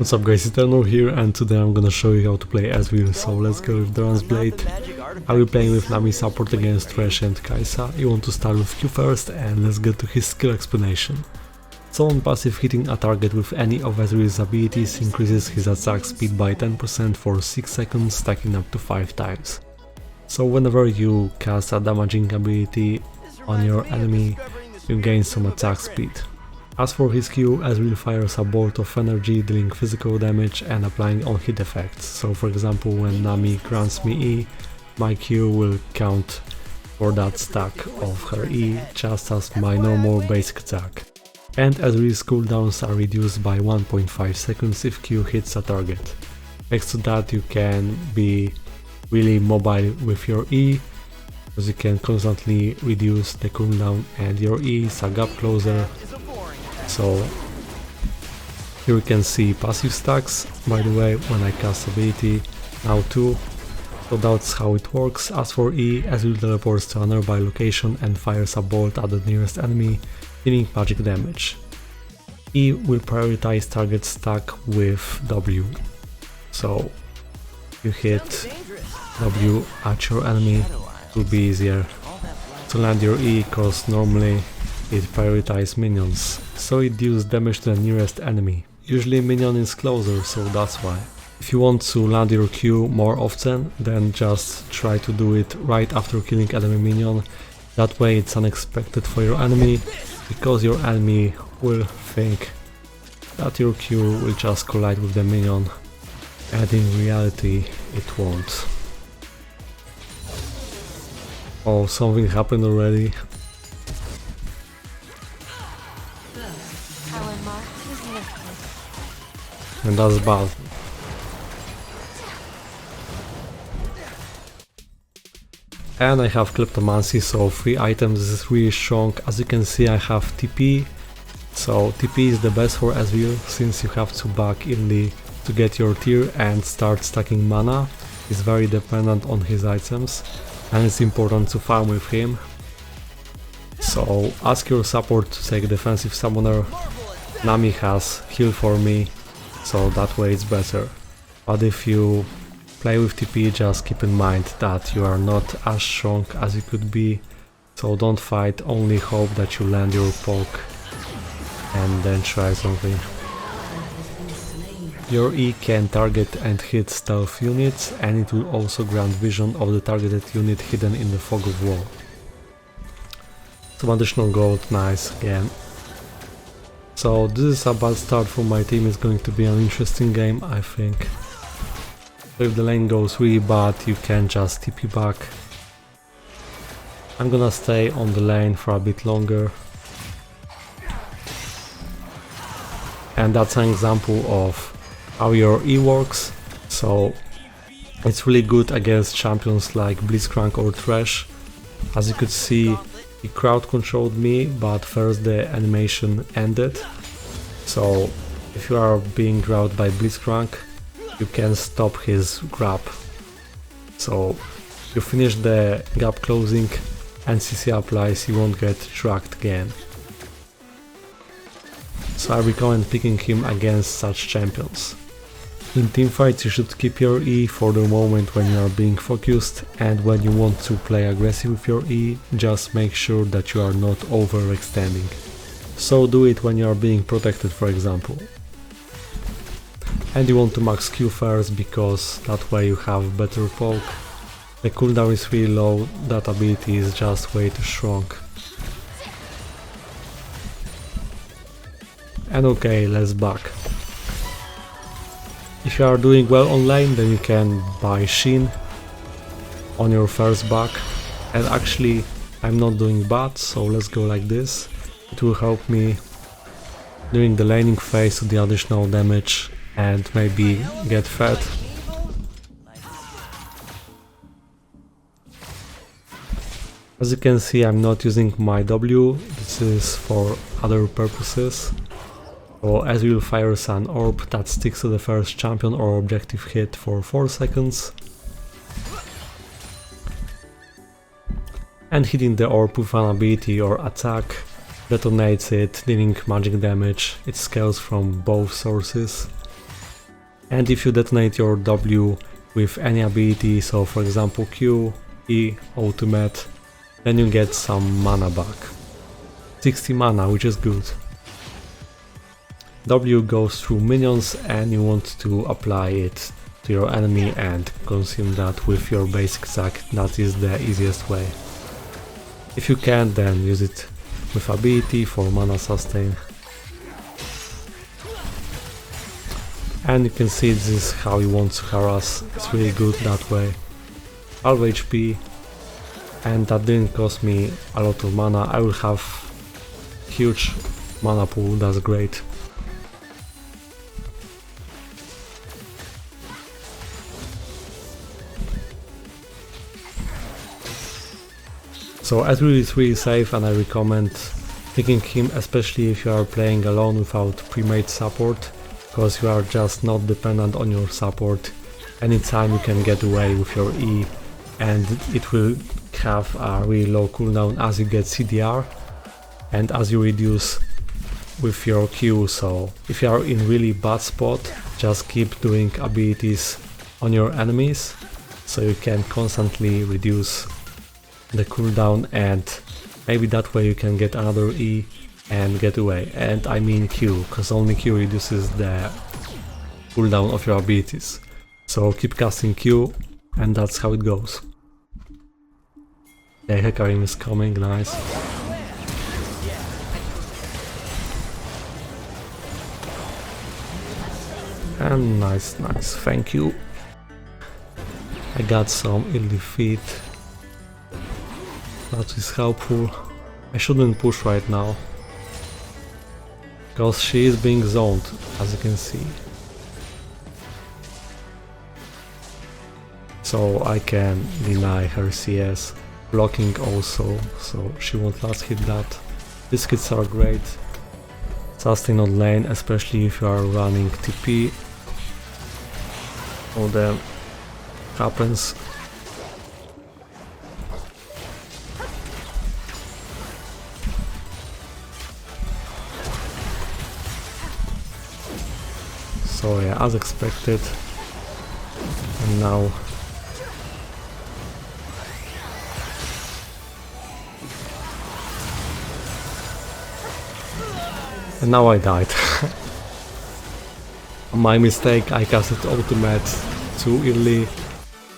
What's up guys, it's Eternal here, and today I'm gonna show you how to play Ezreal, so let's go with Doran's Blade. I'll be playing with Nami support against Thresh and Kai'Sa. You want to start with Q first, and let's get to his skill explanation. So on passive, hitting a target with any of Ezreal's abilities increases his attack speed by 10% for 6 seconds, stacking up to 5 times. So whenever you cast a damaging ability on your enemy, you gain some attack speed. As for his Q, Ezreal fires a bolt of energy dealing physical damage and applying on hit effects. So for example, when Nami grants me E, my Q will count for that stack of her E just as my normal basic attack. And Ezreal's cooldowns are reduced by 1.5 seconds if Q hits a target. Next to that, you can be really mobile with your E, because you can constantly reduce the cooldown and your E is a gap closer. So here we can see passive stacks, by the way, when I cast ability, now too. So that's how it works. As for E, Ezreal teleports to a nearby location and fires a bolt at the nearest enemy, dealing magic damage. E will prioritize target stack with W. So you hit W at your enemy, it will be easier to land your E, because normally it prioritizes minions, so it deals damage to the nearest enemy. Usually minion is closer, so that's why. If you want to land your Q more often, then just try to do it right after killing enemy minion. That way it's unexpected for your enemy, because your enemy will think that your Q will just collide with the minion, and in reality it won't. Oh, something happened already. And that's bad. And I have Kleptomancy, so 3 items. This is really strong. As you can see, I have TP. So TP is the best for Ezreal, since you have to back early to get your tier and start stacking mana. He's very dependent on his items, and it's important to farm with him. So ask your support to take defensive summoner. Nami has heal for me, so that way it's better. But if you play with TP, just keep in mind that you are not as strong as you could be, so don't fight, only hope that you land your poke and then try something. Your E can target and hit stealth units, and it will also grant vision of the targeted unit hidden in the fog of war. Some additional gold, nice again. So this is a bad start for my team. It's going to be an interesting game, I think. So if the lane goes really bad, you can just TP back. I'm gonna stay on the lane for a bit longer. And that's an example of how your E works. So it's really good against champions like Blitzcrank or Thresh. As you could see, he crowd controlled me, but first the animation ended. So if you are being grabbed by Blitzcrank, you can stop his grab. So you finish the gap closing and CC applies, you won't get tracked again. So I recommend picking him against such champions. In teamfights you should keep your E for the moment when you are being focused, and when you want to play aggressive with your E, just make sure that you are not overextending. So do it when you are being protected, for example. And you want to max Q first, because that way you have better poke. The cooldown is really low, that ability is just way too strong. And okay, let's back. If you are doing well on lane, then you can buy Shin on your first back. And actually, I'm not doing bad, so let's go like this. It will help me during the laning phase to the additional damage and maybe get fed. As you can see, I'm not using my W, this is for other purposes. So Ezreal fires an orb that sticks to the first champion or objective hit for 4 seconds. And hitting the orb with an ability or attack detonates it, dealing magic damage. It scales from both sources. And if you detonate your W with any ability, so for example Q, E, ultimate, then you get some mana back. 60 mana, which is good. W goes through minions and you want to apply it to your enemy and consume that with your basic attack. That is the easiest way. If you can't, then use it with ability for mana sustain. And you can see this is how you want to harass, it's really good that way. Half HP, and that didn't cost me a lot of mana. I will have huge mana pool, that's great. So Ezreal is really safe and I recommend picking him, especially if you are playing alone without pre-made support, because you are just not dependent on your support. Anytime you can get away with your E and it will have a really low cooldown as you get CDR and as you reduce with your Q. So if you are in really bad spot, just keep doing abilities on your enemies so you can constantly reduce the cooldown, and maybe that way you can get another E and get away. And I mean Q, because only Q reduces the cooldown of your abilities. So keep casting Q and that's how it goes. Yeah, Katarina is coming, nice. And nice, thank you. I got some ill defeat. That is helpful. I shouldn't push right now, because she is being zoned, as you can see. So I can deny her CS, blocking also, so she won't last hit that. These kits are great. Sustain on lane, especially if you are running TP. All that happens. So yeah, as expected. And now I died. My mistake, I casted ultimate too early.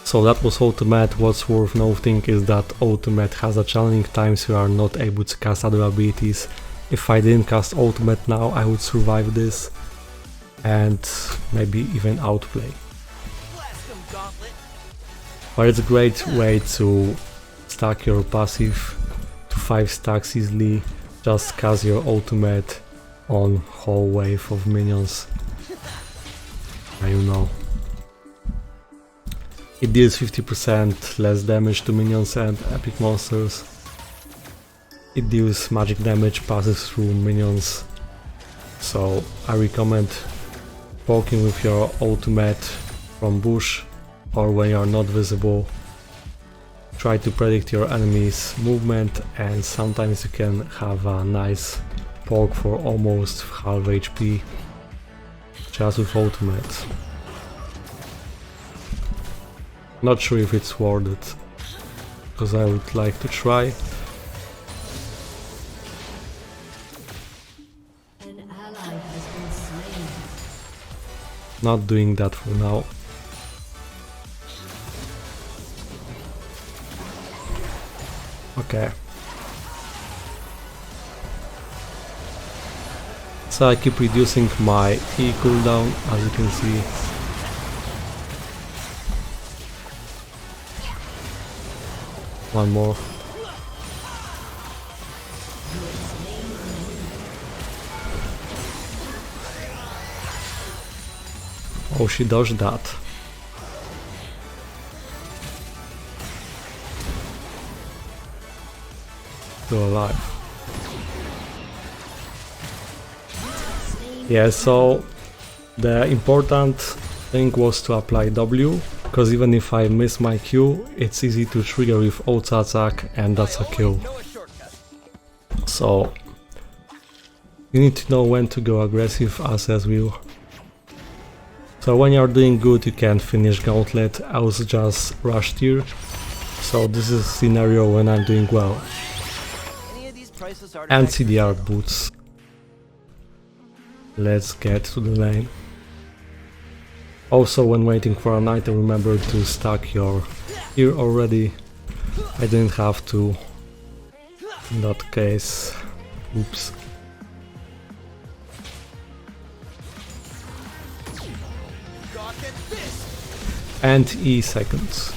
So that was ultimate. What's worth noting is that ultimate has a challenging time, so you are not able to cast other abilities. If I didn't cast ultimate now, I would survive this and maybe even outplay. But it's a great way to stack your passive to 5 stacks easily. Just cast your ultimate on whole wave of minions. You know. It deals 50% less damage to minions and epic monsters. It deals magic damage, passes through minions. So I recommend poking with your ultimate from bush or when you are not visible. Try to predict your enemy's movement, and sometimes you can have a nice poke for almost half HP just with ultimate. Not sure if it's worth it, because I would like to try. Not doing that for now. Okay. So I keep reducing my E cooldown, as you can see. One more. Oh, she dodged that. Still alive. Yeah, so the important thing was to apply W, because even if I miss my Q, it's easy to trigger with auto attack and that's a kill. So you need to know when to go aggressive as Ezreal. So when you're doing good you can finish Gauntlet. I was just rush tier. So this is a scenario when I'm doing well. And CDR boots. Let's get to the lane. Also when waiting for an item remember to stack your gear already. I didn't have to in that case. Oops. And E seconds.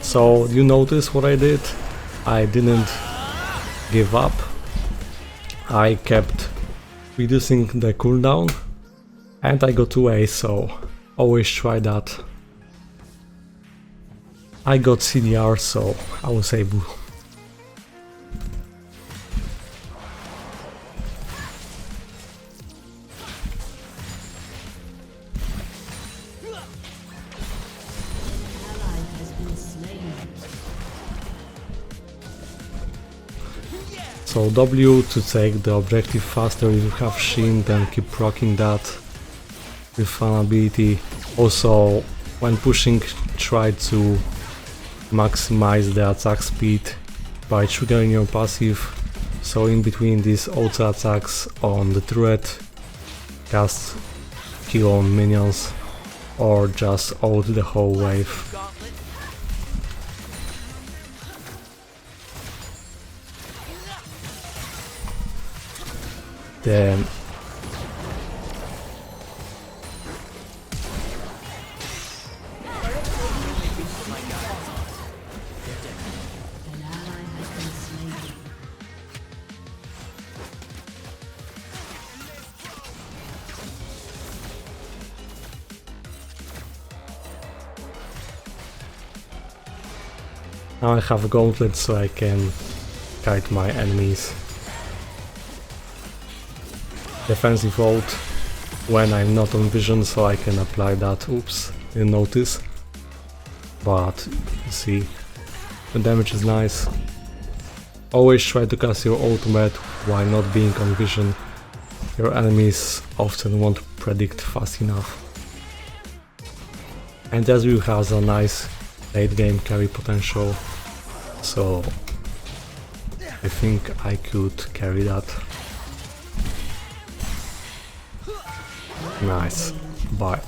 So you notice what I did? I didn't give up. I kept reducing the cooldown and I got 2A, so always try that. I got CDR, so I was able. So W to take the objective faster if you have Shin, then keep rocking that with fun ability. Also when pushing try to maximize the attack speed by triggering your passive, so in between these auto attacks on the turret, cast kill on minions or just ult the whole wave. Then now I have a gauntlet so I can guide my enemies. Defensive ult when I'm not on vision, so I can apply that. Oops, didn't notice. But you see, the damage is nice. Always try to cast your ultimate while not being on vision. Your enemies often won't predict fast enough. And Ezreal has a nice late game carry potential, so I think I could carry that. Nice, bye.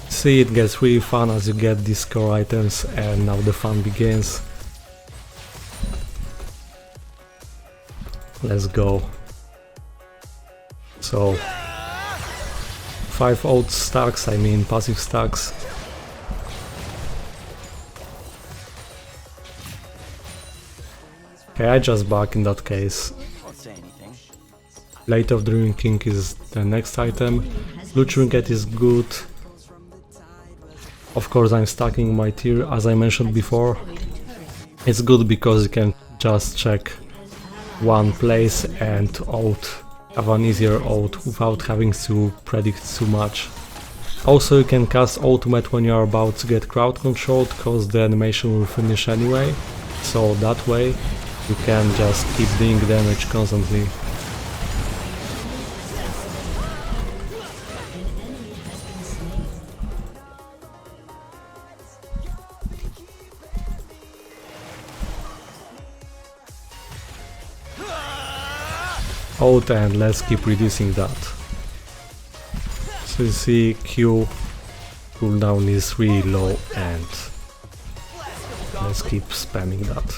See, it gets really fun as you get these core items, and now the fun begins. Let's go. So 5 ult stacks, I mean passive stacks. Okay, I just back in that case. Blade of the Ruined King is the next item. Blue Trinket is good. Of course I'm stacking my tier as I mentioned before. It's good because you can just check one place and ult, have an easier ult without having to predict too much. Also you can cast ultimate when you are about to get crowd controlled, cause the animation will finish anyway, so that way you can just keep doing damage constantly. Ult, and let's keep reducing that. So you see Q cooldown is really low, and let's keep spamming that.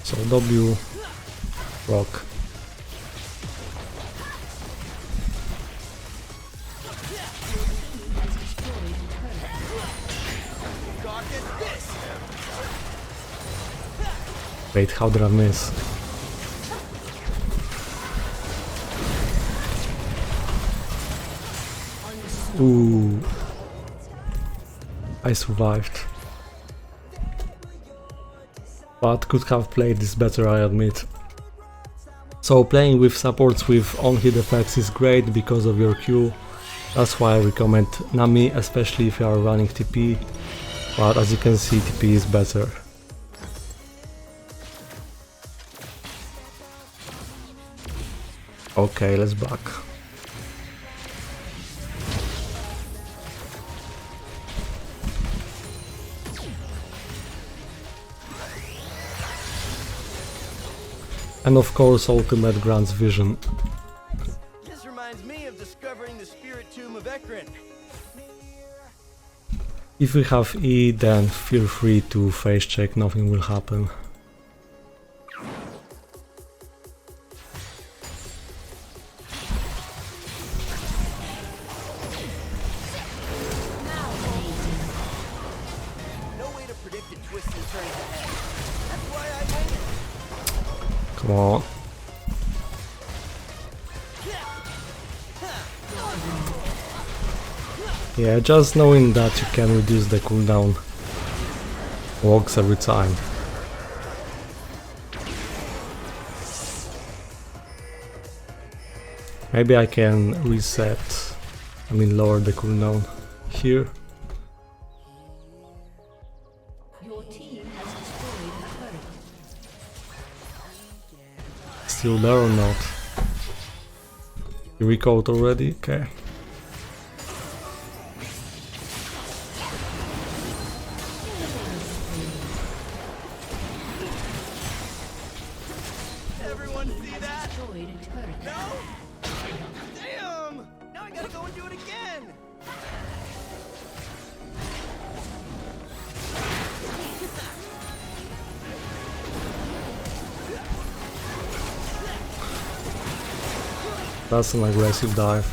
So W, rock. Wait, how did I miss? Ooh, I survived. But could have played this better, I admit. So playing with supports with on-hit effects is great because of your Q. That's why I recommend Nami, especially if you are running TP, but as you can see TP is better. Okay, let's back. And of course ultimate grants vision. This reminds me of discovering the spirit tomb of Ekron. If we have E, then feel free to face check, nothing will happen. No way to predict the twists and turns ahead. That's why I win it. Come on. Yeah, just knowing that you can reduce the cooldown works every time. Maybe I can lower the cooldown here. Your team has destroyed a turret. Still there or not? You recalled already? Okay. Everyone see that? Destroyed a turret. No? Damn! Now I gotta go and do it again! That's an aggressive dive.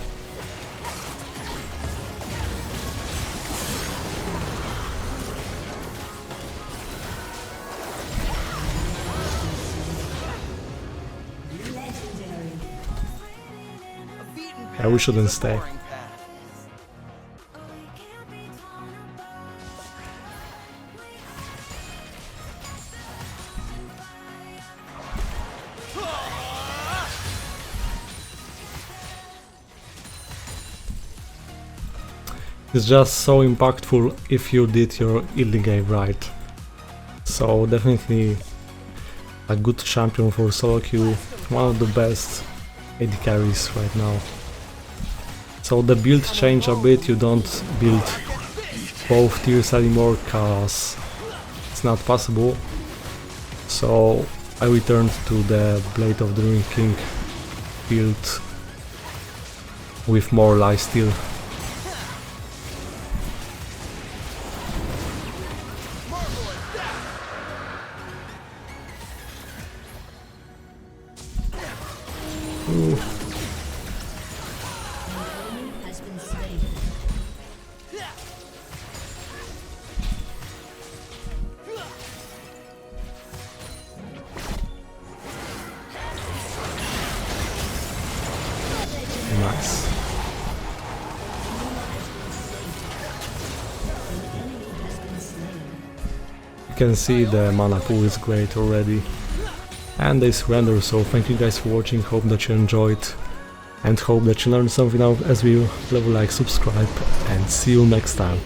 Yeah, we shouldn't stay. It's just so impactful if you did your early game right. So definitely a good champion for solo queue, one of the best AD carries right now. So the build changed a bit, you don't build both tiers anymore cause it's not possible. So I returned to the Blade of the Ruined King build with more lifesteal. Has been slain. Nice. You can see the mana pool is great already. And they surrender, so thank you guys for watching, hope that you enjoyed and hope that you learned something out as well. Leave a like, subscribe and see you next time.